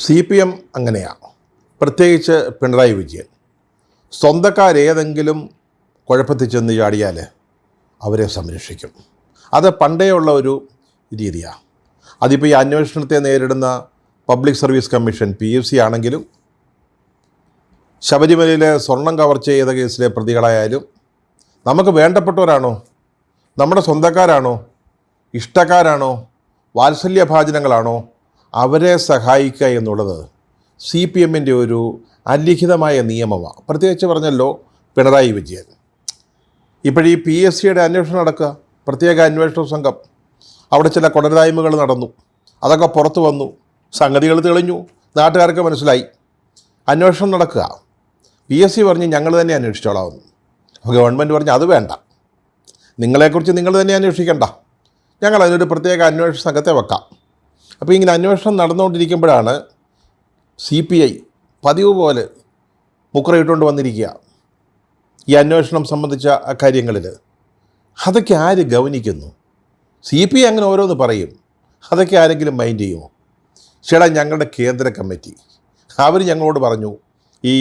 CPM അങ്ങനെയാണ്. പ്രത്യേകിച്ച് പിണറായി വിജയൻ. സ്വന്തക്കാരേതെങ്കിലും കുഴപ്പത്തിൽ ചെന്ന് ചാടിയാൽ അവരെ സംരക്ഷിക്കും. അത് പണ്ടേ ഉള്ള ഒരു രീതിയാണ്. അതിപ്പോൾ ഈ അന്വേഷണത്തെ നേരിടുന്ന പബ്ലിക് സർവീസ് കമ്മീഷൻ PSC ആണെങ്കിലും, ശബരിമലയിലെ സ്വർണം കവർച്ച ചെയ്ത കേസിലെ പ്രതികളായാലും, നമുക്ക് വേണ്ടപ്പെട്ടവരാണോ, നമ്മുടെ സ്വന്തക്കാരാണോ, ഇഷ്ടക്കാരാണോ, വാത്സല്യഭാജനങ്ങളാണോ, അവരെ സഹായിക്കുക എന്നുള്ളത് CPMൻ്റെ ഒരു അലിഖിതമായ നിയമമാണ്. പ്രത്യേകിച്ച് പറഞ്ഞല്ലോ പിണറായി വിജയൻ. ഇപ്പോഴീ PSCയുടെ അന്വേഷണം നടക്കുക, പ്രത്യേക അന്വേഷണ സംഘം. അവിടെ ചില കൊടരായ്മകൾ നടന്നു, അതൊക്കെ പുറത്തു വന്നു, സംഗതികൾ തെളിഞ്ഞു, നാട്ടുകാർക്ക് മനസ്സിലായി. അന്വേഷണം നടക്കുക. PSC പറഞ്ഞ് ഞങ്ങൾ തന്നെ അന്വേഷിച്ചോളാമെന്ന്. അപ്പോൾ ഗവൺമെൻറ് പറഞ്ഞ് അത് വേണ്ട, നിങ്ങളെക്കുറിച്ച് നിങ്ങൾ തന്നെ അന്വേഷിക്കണ്ട, ഞങ്ങൾ അതിനൊരു പ്രത്യേക അന്വേഷണ സംഘത്തെ വെക്കാം. അപ്പോൾ ഇങ്ങനെ അന്വേഷണം നടന്നുകൊണ്ടിരിക്കുമ്പോഴാണ് CPI പതിവ് പോലെ മുക്കറയിട്ടുകൊണ്ട് വന്നിരിക്കുക ഈ അന്വേഷണം സംബന്ധിച്ച കാര്യങ്ങളിൽ. അതൊക്കെ ആര് ഗവനിക്കുന്നു? CPI അങ്ങനെ ഓരോന്ന് പറയും, അതൊക്കെ ആരെങ്കിലും മൈൻഡ് ചെയ്യുമോ? ചേട്ടാ, ഞങ്ങളുടെ കേന്ദ്ര കമ്മിറ്റി അവർ ഞങ്ങളോട് പറഞ്ഞു ഈ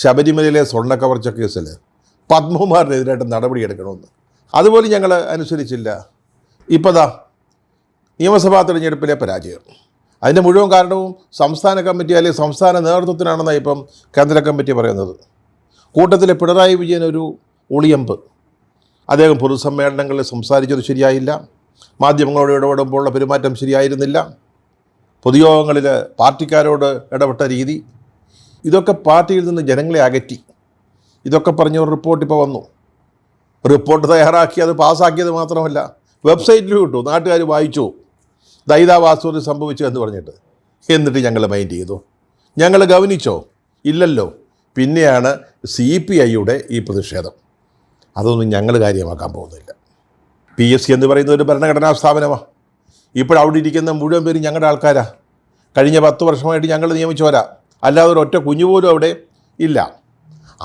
ശബരിമലയിലെ സ്വർണ്ണക്കവർച്ച കേസിൽ പത്മകുമാറിനെതിരായിട്ട് നടപടിയെടുക്കണമെന്ന്. അതുപോലെ ഞങ്ങൾ അനുസരിച്ചില്ല. ഇപ്പോൾ ദാ നിയമസഭാ തെരഞ്ഞെടുപ്പിലെ പരാജയം, അതിൻ്റെ മുഴുവൻ കാരണവും സംസ്ഥാന കമ്മിറ്റി അല്ലെങ്കിൽ സംസ്ഥാന നേതൃത്വത്തിനാണെന്നാണ് ഇപ്പം കേന്ദ്ര കമ്മിറ്റി പറയുന്നത്. കൂട്ടത്തിൽ പിണറായി വിജയൻ ഒരു ഒളിയമ്പ്. അദ്ദേഹം പൊതുസമ്മേളനങ്ങളിൽ സംസാരിച്ചത് ശരിയായില്ല, മാധ്യമങ്ങളോട് ഇടപെടുമ്പോഴുള്ള പെരുമാറ്റം ശരിയായിരുന്നില്ല, പൊതുയോഗങ്ങളിൽ പാർട്ടിക്കാരോട് ഇടപെട്ട രീതി, ഇതൊക്കെ പാർട്ടിയിൽ നിന്ന് ജനങ്ങളെ അകറ്റി. ഇതൊക്കെ പറഞ്ഞ ഒരു റിപ്പോർട്ട് ഇപ്പോൾ വന്നു. റിപ്പോർട്ട് തയ്യാറാക്കി അത് പാസ്സാക്കിയത് മാത്രമല്ല, വെബ്സൈറ്റിലും ഇട്ടു, നാട്ടുകാർ വായിച്ചു, ദൈതാ വാസ്തുവിൽ സംഭവിച്ചു എന്ന് പറഞ്ഞിട്ട്. എന്നിട്ട് ഞങ്ങൾ മൈൻഡ് ചെയ്തു? ഞങ്ങൾ ഗവനിച്ചോ? ഇല്ലല്ലോ. പിന്നെയാണ് CPIയുടെ ഈ പ്രതിഷേധം. അതൊന്നും ഞങ്ങൾ കാര്യമാക്കാൻ പോകുന്നില്ല. PSC എന്ന് പറയുന്ന ഒരു ഭരണഘടനാ സ്ഥാപനമാണ്. ഇപ്പോഴവിടെ ഇരിക്കുന്ന മുഴുവൻ പേരും ഞങ്ങളുടെ ആൾക്കാരാണ്. കഴിഞ്ഞ 10 വർഷമായിട്ട് ഞങ്ങൾ നിയമിച്ചവരാ, അല്ലാതെ ഒരു ഒറ്റ കുഞ്ഞുപോലും അവിടെ ഇല്ല.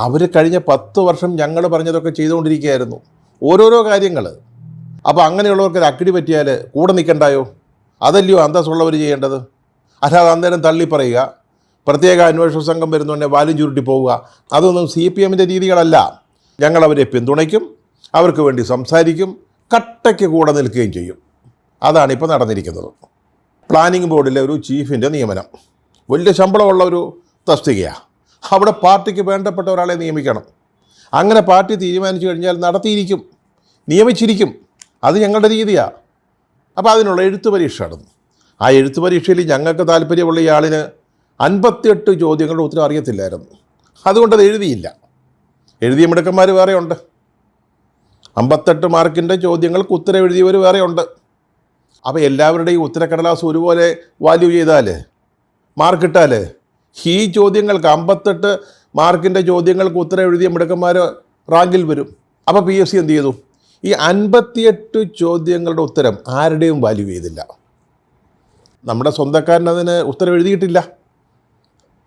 അവർ കഴിഞ്ഞ 10 വർഷം ഞങ്ങൾ പറഞ്ഞതൊക്കെ ചെയ്തുകൊണ്ടിരിക്കുകയായിരുന്നു, ഓരോരോ കാര്യങ്ങൾ. അപ്പോൾ അങ്ങനെയുള്ളവർക്ക് ഒരു അക്കിടി പറ്റിയാൽ കൂടെ നിൽക്കണ്ടായോ? അതല്ലയോ അന്തസ്സുള്ളവർ ചെയ്യേണ്ടത്. അല്ലാതെ അന്നേരം തള്ളിപ്പറയുക, പ്രത്യേക അന്വേഷണ സംഘം വരുന്നുണ്ടെങ്കിൽ വാലും ചുരുട്ടി പോവുക, അതൊന്നും CPMൻ്റെ രീതികളല്ല. ഞങ്ങളവരെ പിന്തുണയ്ക്കും, അവർക്ക് വേണ്ടി സംസാരിക്കും, കട്ടയ്ക്ക് കൂടെ നിൽക്കുകയും ചെയ്യും. അതാണ് ഇപ്പോൾ നടന്നിരിക്കുന്നത്. പ്ലാനിംഗ് ബോർഡിലെ ഒരു ചീഫിൻ്റെ നിയമനം വലിയ ശമ്പളമുള്ള ഒരു തസ്തികയാണ്. അവിടെ പാർട്ടിക്ക് വേണ്ടപ്പെട്ട ഒരാളെ നിയമിക്കണം. അങ്ങനെ പാർട്ടി തീരുമാനിച്ചു കഴിഞ്ഞാൽ നടത്തിയിരിക്കും, നിയമിച്ചിരിക്കും. അത് ഞങ്ങളുടെ രീതിയാണ്. അപ്പോൾ അതിനുള്ള എഴുത്ത് പരീക്ഷ നടന്നു. ആ എഴുത്ത് പരീക്ഷയിൽ ഞങ്ങൾക്ക് താല്പര്യമുള്ള ഇയാളിന് 58 ചോദ്യങ്ങളുടെ ഉത്തരം അറിയത്തില്ലായിരുന്നു. അതുകൊണ്ടത് എഴുതിയില്ല. എഴുതിയ മിടുക്കന്മാർ വേറെ ഉണ്ട്. 58 മാർക്കിൻ്റെ ചോദ്യങ്ങൾക്ക് ഉത്തരം എഴുതിയവർ വേറെ ഉണ്ട്. അപ്പോൾ എല്ലാവരുടെയും ഉത്തരക്കടലാസ് ഒരുപോലെ വാല്യൂ ചെയ്താൽ, മാർക്കിട്ടാൽ, ഈ ചോദ്യങ്ങൾക്ക് 58 മാർക്കിൻ്റെ ചോദ്യങ്ങൾക്ക് ഉത്തരം എഴുതിയ മിടുക്കന്മാർ റാങ്കിൽ വരും. അപ്പോൾ PSC എന്ത് ചെയ്തു? ഈ 58 ചോദ്യങ്ങളുടെ ഉത്തരം ആരുടെയും വാല്യൂ ചെയ്തില്ല. നമ്മുടെ സ്വന്തക്കാരൻ അതിന് ഉത്തരം എഴുതിയിട്ടില്ല.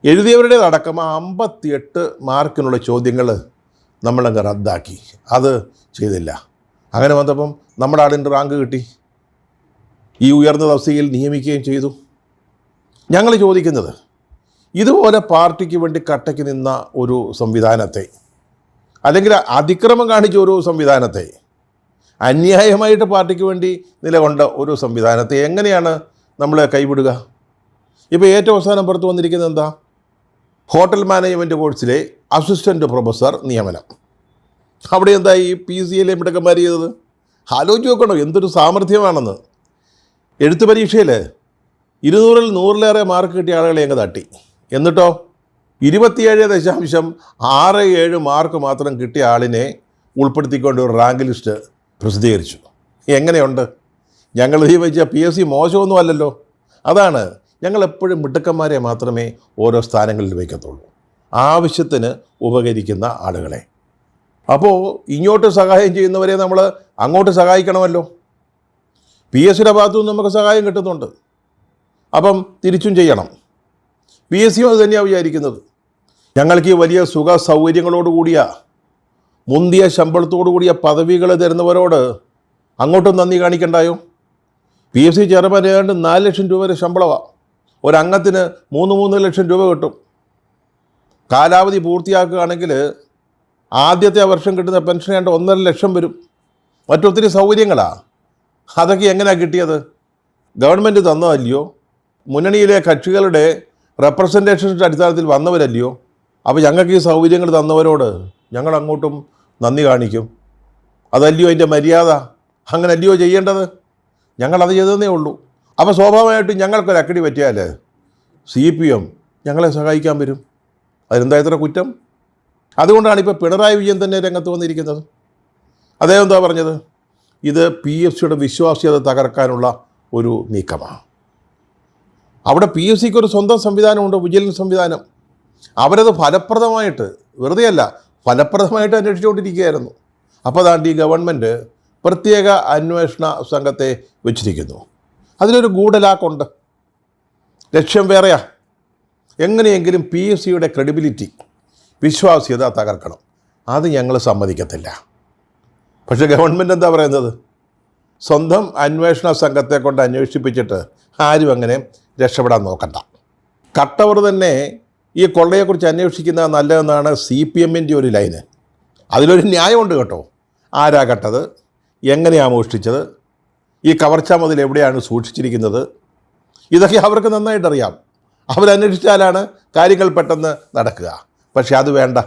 എഴുതിയവരുടേതടക്കം ആ 58 മാർക്കിനുള്ള ചോദ്യങ്ങൾ നമ്മളങ്ങ് റദ്ദാക്കി. അത് ചെയ്തില്ല. അങ്ങനെ വന്നപ്പം നമ്മുടെ ആളിൻ്റെ റാങ്ക് കിട്ടി, ഈ ഉയർന്ന തസ്തികയിൽ നിയമിക്കുകയും ചെയ്തു. ഞങ്ങൾ ചോദിക്കുന്നത്, ഇതുപോലെ പാർട്ടിക്ക് വേണ്ടി കട്ടയ്ക്ക് നിന്ന ഒരു സംവിധാനത്തെ, അല്ലെങ്കിൽ അതിക്രമം കാണിച്ച ഒരു സംവിധാനത്തെ, അന്യായമായിട്ട് പാർട്ടിക്ക് വേണ്ടി നിലകൊണ്ട ഒരു സംവിധാനത്തെ എങ്ങനെയാണ് നമ്മൾ കൈവിടുക? ഇപ്പോൾ ഏറ്റവും അവസാനം പുറത്ത് വന്നിരിക്കുന്നത് എന്താ? ഹോട്ടൽ മാനേജ്മെൻറ്റ് കോഴ്സിലെ അസിസ്റ്റൻറ്റ് പ്രൊഫസർ നിയമനം. അവിടെ എന്താ ഈ PCയിലെ മിടുക്കന്മാർ ചെയ്തത്? ആലോചിച്ച് നോക്കണം എന്തൊരു സാമർഥ്യമാണെന്ന്. എഴുത്ത് പരീക്ഷയിൽ 200-ൽ 100-ലേറെ മാർക്ക് കിട്ടിയ ആളുകളെ അങ്ങ് തട്ടി. എന്നിട്ടോ 27.67 മാർക്ക് മാത്രം കിട്ടിയ ആളിനെ ഉൾപ്പെടുത്തിക്കൊണ്ട് ഒരു റാങ്ക് ലിസ്റ്റ് പ്രസിദ്ധീകരിച്ചു. എങ്ങനെയുണ്ട്? ഞങ്ങൾ നിയമിച്ച PSC മോശമൊന്നും അല്ലല്ലോ. അതാണ്, ഞങ്ങൾ എപ്പോഴും മിടുക്കന്മാരെ മാത്രമേ ഓരോ സ്ഥാനങ്ങളിൽ വയ്ക്കത്തുള്ളൂ, ആവശ്യത്തിന് ഉപകരിക്കുന്ന ആളുകളെ. അപ്പോൾ ഇങ്ങോട്ട് സഹായം ചെയ്യുന്നവരെ നമ്മൾ അങ്ങോട്ട് സഹായിക്കണമല്ലോ. PSCയുടെ ഭാഗത്തുനിന്ന് നമുക്ക് സഹായം കിട്ടുന്നുണ്ട്, അപ്പം തിരിച്ചും ചെയ്യണം. PSCയും അത് തന്നെയാണ് വിചാരിക്കുന്നത്. ഞങ്ങൾക്ക് ഈ വലിയ സുഖ സൗകര്യങ്ങളോടുകൂടിയ മുന്തിയ ശമ്പളത്തോടു കൂടിയ പദവികൾ തരുന്നവരോട് അങ്ങോട്ടും നന്ദി കാണിക്കണ്ടായോ? PSC ചെയർമാൻ ഏതാണ്ട് 4 ലക്ഷം രൂപ വരെ ശമ്പളമാണ്. ഒരംഗത്തിന് 3 ലക്ഷം രൂപ കിട്ടും. കാലാവധി പൂർത്തിയാക്കുകയാണെങ്കിൽ ആദ്യത്തെ വർഷം കിട്ടുന്ന പെൻഷൻ ഏതാണ്ട് 1.5 ലക്ഷം വരും. മറ്റൊത്തിരി സൗകര്യങ്ങളാണ്. അതൊക്കെ എങ്ങനെയാണ് കിട്ടിയത്? ഗവൺമെൻറ് തന്നതല്ലയോ? മുന്നണിയിലെ കക്ഷികളുടെ റെപ്രസെൻറ്റേഷൻ്റെ അടിസ്ഥാനത്തിൽ വന്നവരല്ലയോ? അപ്പോൾ ഞങ്ങൾക്ക് ഈ സൗകര്യങ്ങൾ തന്നവരോട് ഞങ്ങൾ അങ്ങോട്ടും നന്ദി കാണിക്കും. അതല്ലയോ അതിൻ്റെ മര്യാദ? അങ്ങനല്ലയോ ചെയ്യേണ്ടത്? ഞങ്ങളത് ചെയ്തതേ ഉള്ളൂ. അപ്പോൾ സ്വാഭാവികമായിട്ടും ഞങ്ങൾക്കൊരു അക്കടി പറ്റിയാൽ CPM ഞങ്ങളെ സഹായിക്കാൻ വരും. അതിനെന്താ ഇത്ര കുറ്റം? അതുകൊണ്ടാണ് ഇപ്പോൾ പിണറായി വിജയൻ തന്നെ രംഗത്ത് വന്നിരിക്കുന്നത്. അദ്ദേഹം എന്താ പറഞ്ഞത്? ഇത് PFCയുടെ വിശ്വാസ്യത തകർക്കാനുള്ള ഒരു നീക്കമാണ്. അവിടെ PFCക്ക് ഒരു സ്വന്തം സംവിധാനമുണ്ട്, വിജിലൻസ് സംവിധാനം. അവരത് ഫലപ്രദമായിട്ട്, വെറുതെയല്ല, ഫലപ്രദമായിട്ട് അന്വേഷിച്ചുകൊണ്ടിരിക്കുകയായിരുന്നു. അപ്പോൾ അതാണ്ട് ഈ ഗവൺമെൻറ് പ്രത്യേക അന്വേഷണ സംഘത്തെ വെച്ചിരിക്കുന്നു. അതിലൊരു ഗൂഢലാക്കുണ്ട്. ലക്ഷ്യം വേറെയാ. എങ്ങനെയെങ്കിലും PFCയുടെ ക്രെഡിബിലിറ്റി, വിശ്വാസ്യത തകർക്കണം. അത് ഞങ്ങൾ സമ്മതിക്കത്തില്ല. പക്ഷേ ഗവൺമെൻറ് എന്താ പറയുന്നത്? സ്വന്തം അന്വേഷണ സംഘത്തെ കൊണ്ട് അന്വേഷിപ്പിച്ചിട്ട് ആരും അങ്ങനെ രക്ഷപ്പെടാൻ നോക്കണ്ട. കട്ടവർ തന്നെ ഈ കൊള്ളയെക്കുറിച്ച് അന്വേഷിക്കുന്നത് നല്ലതെന്നാണ് CPMൻ്റെ ഒരു ലൈന്. അതിലൊരു ന്യായമുണ്ട് കേട്ടോ. ആരാ കട്ടത്? എങ്ങനെയാണ് മോഷ്ടിച്ചത്? ഈ കവർച്ച മുതൽ എവിടെയാണ് സൂക്ഷിച്ചിരിക്കുന്നത്? ഇതൊക്കെ അവർക്ക് നന്നായിട്ടറിയാം. അവരന്വേഷിച്ചാലാണ് കാര്യങ്ങൾ പെട്ടെന്ന് നടക്കുക. പക്ഷേ അത് വേണ്ട.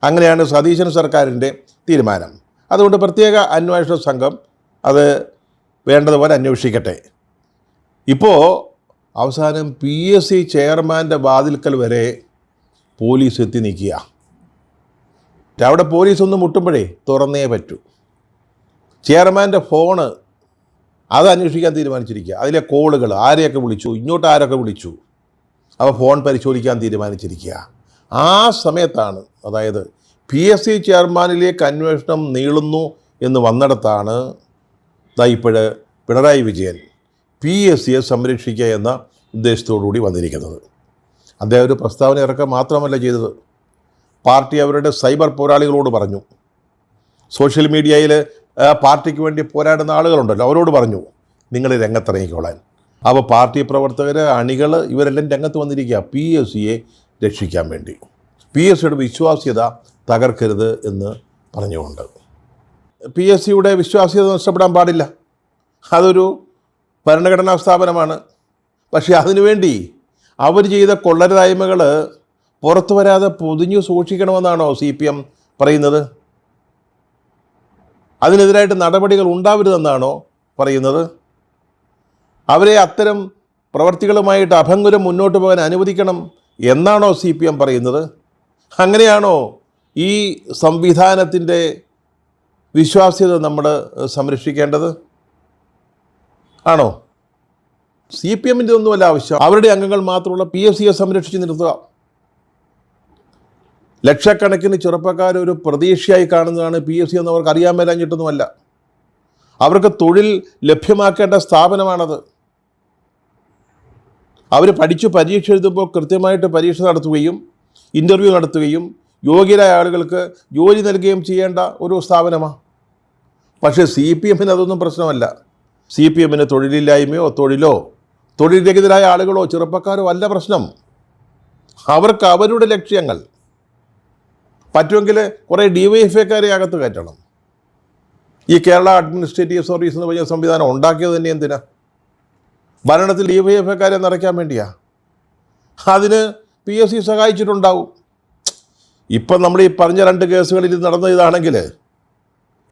അങ്ങനെയാണ് സതീശൻ സർക്കാരിൻ്റെ തീരുമാനം. അതുകൊണ്ട് പ്രത്യേക അന്വേഷണ സംഘം അത് വേണ്ടതുപോലെ അന്വേഷിക്കട്ടെ. ഇപ്പോൾ അവസാനം PSC ചെയർമാൻ്റെ വാതിൽക്കൽ വരെ പോലീസ് എത്തി നിൽക്കുക. അവിടെ പോലീസ് ഒന്ന് മുട്ടുമ്പോഴേ തുറന്നേ പറ്റൂ. ചെയർമാൻ്റെ ഫോണ് അത് അന്വേഷിക്കാൻ തീരുമാനിച്ചിരിക്കുക. അതിലെ കോളുകൾ ആരെയൊക്കെ വിളിച്ചു, ഇങ്ങോട്ട് ആരൊക്കെ വിളിച്ചു, അപ്പോൾ ഫോൺ പരിശോധിക്കാൻ തീരുമാനിച്ചിരിക്കുക. ആ സമയത്താണ്, അതായത് PSC ചെയർമാനിലേക്ക് അന്വേഷണം നീളുന്നു എന്ന് വന്നിടത്താണ് ഇപ്പോൾ പിണറായി വിജയൻ PSCയെ സംരക്ഷിക്കുക എന്ന ഉദ്ദേശത്തോടുകൂടി വന്നിരിക്കുന്നത്. അദ്ദേഹം ഒരു പ്രസ്താവന ഇറക്കുക മാത്രമല്ല ചെയ്തത്, പാർട്ടി അവരുടെ സൈബർ പോരാളികളോട് പറഞ്ഞു. സോഷ്യൽ മീഡിയയിൽ പാർട്ടിക്ക് വേണ്ടി പോരാടുന്ന ആളുകളുണ്ടല്ലോ, അവരോട് പറഞ്ഞു നിങ്ങൾ രംഗത്തിറങ്ങിക്കോളാൻ. അപ്പോൾ പാർട്ടി പ്രവർത്തകർ, അണികൾ, ഇവരെല്ലാം രംഗത്ത് വന്നിരിക്കുക PSCയെ രക്ഷിക്കാൻ വേണ്ടി. PSCയുടെ വിശ്വാസ്യത തകർക്കരുത് എന്ന് പറഞ്ഞുകൊണ്ട്. PSCയുടെ വിശ്വാസ്യത നഷ്ടപ്പെടാൻ പാടില്ല. അതൊരു ഭരണഘടനാ സ്ഥാപനമാണ്. പക്ഷേ അതിനുവേണ്ടി അവർ ചെയ്ത കൊള്ളരുതായ്മകൾ പുറത്തു വരാതെ പൊതിഞ്ഞു സൂക്ഷിക്കണമെന്നാണോ CPM പറയുന്നത്? അതിനെതിരായിട്ട് നടപടികൾ ഉണ്ടാവരുതെന്നാണോ പറയുന്നത്? അവരെ അത്തരം പ്രവർത്തികളുമായിട്ട് അഭംഗുരം മുന്നോട്ട് പോകാൻ അനുവദിക്കണം എന്നാണോ CPM പറയുന്നത്? അങ്ങനെയാണോ ഈ സംവിധാനത്തിൻ്റെ വിശ്വാസ്യത നമ്മൾ സംരക്ഷിക്കേണ്ടത്? ആണോ? CPMൻ്റെ ഒന്നുമല്ല ആവശ്യം. അവരുടെ അംഗങ്ങൾ മാത്രമുള്ള PSCയെ സംരക്ഷിച്ച് നിർത്തുക. ലക്ഷക്കണക്കിന് ചെറുപ്പക്കാർ ഒരു പ്രതീക്ഷയായി കാണുന്നതാണ് PSC എന്ന് അവർക്ക് അറിയാൻ മേലാഞ്ഞിട്ടൊന്നുമല്ല. അവർക്ക് തൊഴിൽ ലഭ്യമാക്കേണ്ട സ്ഥാപനമാണത്. അവർ പഠിച്ചു പരീക്ഷ എഴുതുമ്പോൾ കൃത്യമായിട്ട് പരീക്ഷ നടത്തുകയും ഇൻ്റർവ്യൂ നടത്തുകയും യോഗ്യരായ ആളുകൾക്ക് ജോലി നൽകുകയും ചെയ്യേണ്ട ഒരു സ്ഥാപനമാണ്. പക്ഷേ CPMന് അതൊന്നും പ്രശ്നമല്ല. CPMന് തൊഴിലില്ലായ്മയോ തൊഴിൽരഹിതരായ ആളുകളോ ചെറുപ്പക്കാരോ അല്ല പ്രശ്നം. അവർക്ക് അവരുടെ ലക്ഷ്യങ്ങൾ, പറ്റുമെങ്കിൽ കുറേ DYFIക്കാരെ അകത്ത് കയറ്റണം. ഈ കേരള അഡ്മിനിസ്ട്രേറ്റീവ് സർവീസ് എന്ന് പറഞ്ഞ സംവിധാനം ഉണ്ടാക്കിയത് തന്നെ എന്തിനാ? ഭരണത്തിൽ DYFIക്കാരെ നിറയ്ക്കാൻ വേണ്ടിയാ. അതിന് PSC സഹായിച്ചിട്ടുണ്ടാവും. ഇപ്പം നമ്മൾ ഈ പറഞ്ഞ 2 കേസുകളിൽ നടന്ന ഇതാണെങ്കിൽ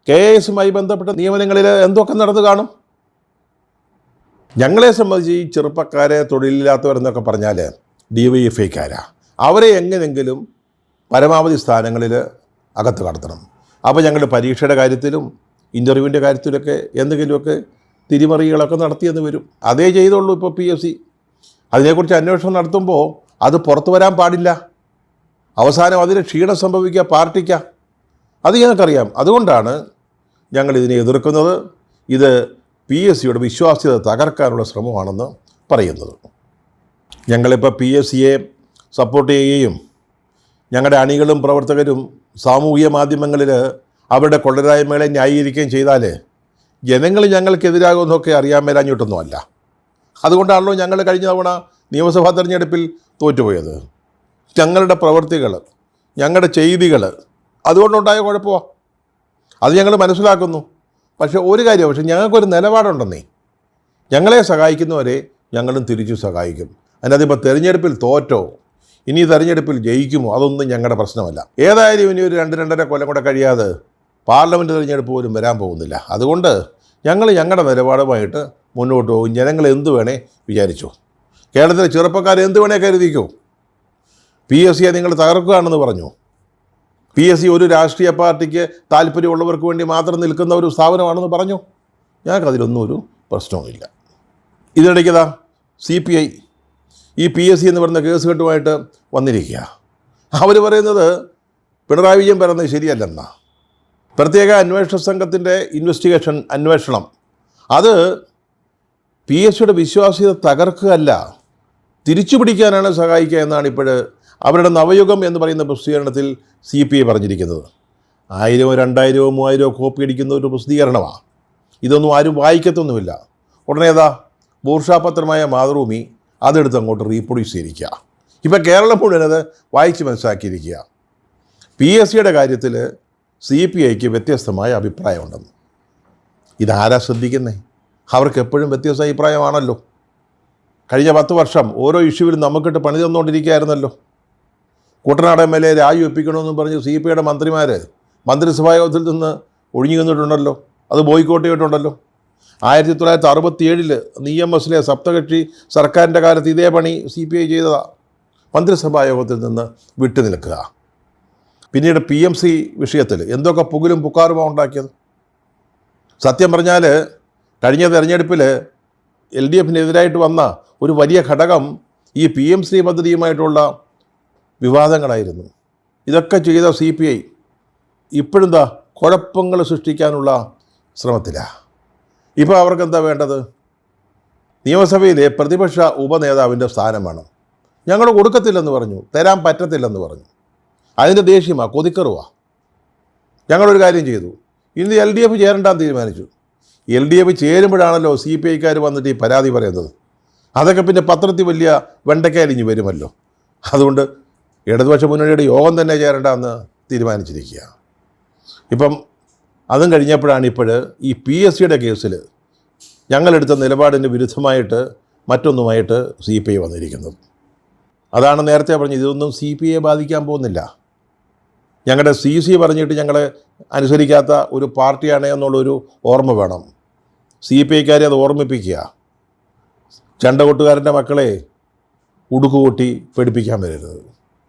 KSമായി ബന്ധപ്പെട്ട നിയമനങ്ങളിൽ എന്തൊക്കെ നടന്നു കാണും? ഞങ്ങളെ സംബന്ധിച്ച് ഈ ചെറുപ്പക്കാരെ, തൊഴിലില്ലാത്തവരെന്നൊക്കെ പറഞ്ഞാൽ DYFIക്കാരാ. അവരെ എങ്ങനെയെങ്കിലും പരമാവധി സ്ഥാനങ്ങളിൽ അകത്ത് കടത്തണം. അപ്പോൾ ഞങ്ങൾ പരീക്ഷയുടെ കാര്യത്തിലും ഇൻ്റർവ്യൂവിൻ്റെ കാര്യത്തിലൊക്കെ എന്തെങ്കിലുമൊക്കെ തിരിമറികളൊക്കെ നടത്തിയെന്ന് വരും. അതേ ചെയ്തുള്ളൂ ഇപ്പോൾ PSC. അതിനെക്കുറിച്ച് അന്വേഷണം നടത്തുമ്പോൾ അത് പുറത്തു വരാൻ പാടില്ല. അവസാനം അതിന് ക്ഷീണം സംഭവിക്കുക പാർട്ടിക്ക. അത് ഞങ്ങൾക്കറിയാം. അതുകൊണ്ടാണ് ഞങ്ങൾ ഇതിനെ എതിർക്കുന്നത്. ഇത് PSCയുടെ വിശ്വാസ്യത തകർക്കാനുള്ള ശ്രമമാണെന്ന് പറയുന്നത്. ഞങ്ങളിപ്പോൾ PSCയെ സപ്പോർട്ട് ചെയ്യുകയും ഞങ്ങളുടെ അണികളും പ്രവർത്തകരും സാമൂഹിക മാധ്യമങ്ങളിൽ അവരുടെ കൊള്ളരായ്മകളെ ന്യായീകരിക്കുകയും ചെയ്താൽ ജനങ്ങൾ ഞങ്ങൾക്കെതിരാകുമെന്നൊക്കെ അറിയാൻ മേലാഞ്ഞിട്ടൊന്നുമല്ല. അതുകൊണ്ടാണല്ലോ ഞങ്ങൾ കഴിഞ്ഞ തവണ നിയമസഭാ തെരഞ്ഞെടുപ്പിൽ തോറ്റുപോയത്? ഞങ്ങളുടെ പ്രവൃത്തികൾ, ഞങ്ങളുടെ ചെയ്തികൾ അതുകൊണ്ടുണ്ടായ കുഴപ്പമാണ്. അത് ഞങ്ങൾ മനസ്സിലാക്കുന്നു. പക്ഷേ ഒരു കാര്യം, പക്ഷേ ഞങ്ങൾക്കൊരു നിലപാടുണ്ടെന്നേ. ഞങ്ങളെ സഹായിക്കുന്നവരെ ഞങ്ങളും തിരിച്ചു സഹായിക്കും. അതിനകത്ത് ഇപ്പോൾ തെരഞ്ഞെടുപ്പിൽ തോറ്റോ ഇനി തെരഞ്ഞെടുപ്പിൽ ജയിക്കുമോ അതൊന്നും ഞങ്ങളുടെ പ്രശ്നമല്ല. ഏതായാലും ഇനി ഒരു 2-2.5 കൊല്ലം കൂടെ കഴിയാതെ പാർലമെൻറ്റ് തെരഞ്ഞെടുപ്പ് പോലും വരാൻ പോകുന്നില്ല. അതുകൊണ്ട് ഞങ്ങൾ ഞങ്ങളുടെ നിലപാടുമായിട്ട് മുന്നോട്ട് പോകും. ജനങ്ങൾ എന്ത് വേണേ വിചാരിച്ചു. കേരളത്തിലെ ചെറുപ്പക്കാർ എന്ത് വേണേ കരുതിക്കോ. PSC നിങ്ങൾ തകർക്കുകയാണെന്ന് പറഞ്ഞു. PSC ഒരു രാഷ്ട്രീയ പാർട്ടിക്ക് താല്പര്യമുള്ളവർക്ക് വേണ്ടി മാത്രം നിൽക്കുന്ന ഒരു സ്ഥാപനമാണെന്ന് പറഞ്ഞു. ഞങ്ങൾക്കതിലൊന്നും ഒരു പ്രശ്നവുമില്ല. ഇതിനിടയ്ക്കതാ CPI ഈ PSC എന്ന് പറയുന്ന കേസ് കെട്ടുമായിട്ട് വന്നിരിക്കുക. അവർ പറയുന്നത് പിണറായി വിജയൻ പറയുന്നത് ശരിയല്ലെന്നാ. പ്രത്യേക അന്വേഷണ സംഘത്തിൻ്റെ അന്വേഷണം അത് PSCയുടെ വിശ്വാസ്യത തകർക്കുകയല്ല, തിരിച്ചു പിടിക്കാനാണ് സഹായിക്കുക എന്നാണ് ഇപ്പോൾ അവരുടെ നവയുഗം എന്ന് പറയുന്ന പ്രസിദ്ധീകരണത്തിൽ CPI പറഞ്ഞിരിക്കുന്നത്. 1000, 2000, 3000 കോപ്പി അടിക്കുന്ന ഒരു പ്രസിദ്ധീകരണമാണ്. ഇതൊന്നും ആരും വായിക്കത്തൊന്നുമില്ല. ഉടനെ ബൂർഷാപത്രമായ മാതൃഭൂമി അതെടുത്ത് അങ്ങോട്ട് റീപ്രൊഡ്യൂസ് ചെയ്തിരിക്കുക. ഇപ്പം കേരളം മുഴുവൻ വായിച്ച് മനസ്സിലാക്കിയിരിക്കുക. PSCയുടെ കാര്യത്തിൽ CPIക്ക് വ്യത്യസ്തമായ അഭിപ്രായമുണ്ടെന്ന്. ഇതാരാ ശ്രദ്ധിക്കുന്നേ? അവർക്ക് എപ്പോഴും വ്യത്യസ്ത അഭിപ്രായമാണല്ലോ. കഴിഞ്ഞ 10 വർഷം ഓരോ ഇഷ്യൂവിലും നമുക്കിട്ട് പണി തന്നുകൊണ്ടിരിക്കുകയായിരുന്നല്ലോ. കുട്ടനാട് MLA രാജി ഒപ്പിക്കണമെന്നും പറഞ്ഞ് CPIയുടെ മന്ത്രിമാർ മന്ത്രിസഭാ യോഗത്തിൽ നിന്ന് ഒഴിഞ്ഞു നിന്നിട്ടുണ്ടല്ലോ. അത് ബോയ്ക്കോട്ട് ചെയ്തിട്ടുണ്ടല്ലോ. 1967 EMSലെ സപ്തകക്ഷി സർക്കാരിൻ്റെ കാലത്ത് ഇതേ പണി CPI ചെയ്തതാണ്. മന്ത്രിസഭാ യോഗത്തിൽ നിന്ന് വിട്ടു നിൽക്കുക. പിന്നീട് PMC വിഷയത്തിൽ എന്തൊക്കെ പുകലും പുക്കാറുമാണ് ഉണ്ടാക്കിയത്. സത്യം പറഞ്ഞാൽ കഴിഞ്ഞ തെരഞ്ഞെടുപ്പിൽ LDFനെതിരായിട്ട് വന്ന ഒരു വലിയ ഘടകം ഈ PMC പദ്ധതിയുമായിട്ടുള്ള വിവാദങ്ങളായിരുന്നു. ഇതൊക്കെ ചെയ്ത CPI ഇപ്പോഴും കുഴപ്പങ്ങൾ സൃഷ്ടിക്കാനുള്ള ശ്രമത്തിലാണ്. ഇപ്പോൾ അവർക്കെന്താ വേണ്ടത്? നിയമസഭയിലെ പ്രതിപക്ഷ ഉപനേതാവിൻ്റെ സ്ഥാനം വേണം. ഞങ്ങൾ കൊടുക്കത്തില്ലെന്ന് പറഞ്ഞു, തരാൻ പറ്റത്തില്ലെന്ന് പറഞ്ഞു. അതിൻ്റെ ദേഷ്യമാണ്, കൊതിക്കറുവാണ്. ഞങ്ങളൊരു കാര്യം ചെയ്തു, ഇന്ന് LDF ചേരണ്ടാൻ തീരുമാനിച്ചു. LDF ചേരുമ്പോഴാണല്ലോ CPIക്കാർ വന്നിട്ട് ഈ പരാതി പറയുന്നത്. അതൊക്കെ പിന്നെ പത്രത്തിൽ വലിയ വെണ്ടക്കയലിഞ്ഞ് വരുമല്ലോ. അതുകൊണ്ട് ഇടതുപക്ഷ മുന്നണിയുടെ യോഗം തന്നെ ചേരണ്ടെന്ന് തീരുമാനിച്ചിരിക്കുക. ഇപ്പം അതും കഴിഞ്ഞപ്പോഴാണ് ഈ PSCയുടെ കേസിൽ ഞങ്ങളെടുത്ത നിലപാടിന് വിരുദ്ധമായിട്ട് മറ്റൊന്നുമായിട്ട് CPI വന്നിരിക്കുന്നത്. അതാണ് നേരത്തെ പറഞ്ഞത്, ഇതൊന്നും CPIയെ ബാധിക്കാൻ പോകുന്നില്ല. ഞങ്ങളുടെ CC പറഞ്ഞിട്ട് ഞങ്ങളെ അനുസരിക്കാത്ത ഒരു പാർട്ടിയാണ് എന്നുള്ളൊരു ഓർമ്മ വേണം. CPIക്കാരെ അത് ഓർമ്മിപ്പിക്കുക. ചണ്ടകൊട്ടുകാരൻ്റെ മക്കളെ ഉടുക്കുകൂട്ടി പേടിപ്പിക്കാൻ വരരുത്.